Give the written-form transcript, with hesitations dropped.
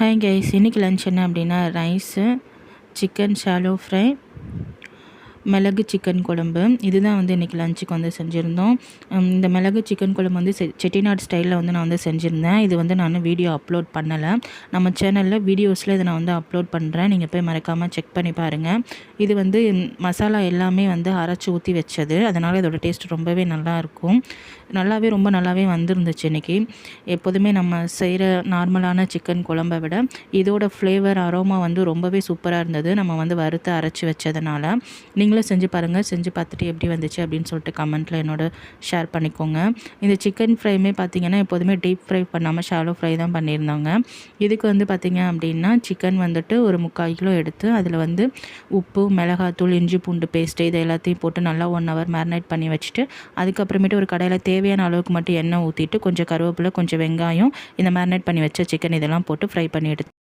Hi guys, இன்றைக்கி lunch என்ன அப்படின்னா ரைஸு, சிக்கன் ஷாலோ ஃப்ரை, மிளகு சிக்கன் குழம்பு. இதுதான் வந்து இன்றைக்கி லஞ்சுக்கு வந்து செஞ்சுருந்தோம். இந்த மிளகு சிக்கன் குழம்பு வந்து செட்டிநாடு ஸ்டைலில் வந்து நான் வந்து செஞ்சுருந்தேன். இது வந்து நான் வீடியோ அப்லோட் பண்ணலை. நம்ம சேனலில் வீடியோஸில் இதை நான் வந்து அப்லோட் பண்ணுறேன். நீங்கள் போய் மறக்காமல் செக் பண்ணி பாருங்கள். இது வந்து மசாலா எல்லாமே வந்து அரைச்சி ஊற்றி வச்சது, அதனால் இதோட டேஸ்ட் ரொம்பவே நல்லாயிருக்கும். ரொம்ப நல்லாவே வந்துருந்துச்சு இன்றைக்கி. எப்போதுமே நம்ம செய்கிற நார்மலான சிக்கன் குழம்பை விட இதோட ஃப்ளேவர் அரோமா வந்து ரொம்பவே சூப்பராக இருந்தது. நம்ம வந்து வறுத்து அரைச்சி வச்சதுனால நீங்களும் செஞ்சு பாருங்கள். செஞ்சு பார்த்துட்டு எப்படி வந்துச்சு அப்படின்னு சொல்லிட்டு கமெண்ட்டில் என்னோட ஷேர் பண்ணிக்கோங்க. இந்த சிக்கன் ஃப்ரைமே பார்த்திங்கன்னா எப்போதுமே டீப் ஃப்ரை பண்ணாமல் ஷாலோ ஃப்ரை தான் பண்ணியிருந்தாங்க. இதுக்கு வந்து பார்த்திங்க அப்படின்னா சிக்கன் வந்துட்டு ஒரு 3/4 கிலோ எடுத்து அதில் வந்து உப்பு, மிளகாத்தூள், இஞ்சி பூண்டு பேஸ்ட்டு இது எல்லாத்தையும் போட்டு நல்லா 1 hour மேரினேட் பண்ணி வச்சுட்டு அதுக்கப்புறமேட்டு ஒரு கடாயில் தேவையான அளவுக்கு மட்டும் எண்ணெய் ஊற்றிட்டு கொஞ்சம் கருவேப்பிலை, கொஞ்சம் வெங்காயம், இந்த மேரினேட் பண்ணி வச்ச சிக்கன் இதெல்லாம் போட்டு ஃப்ரை பண்ணி எடுத்து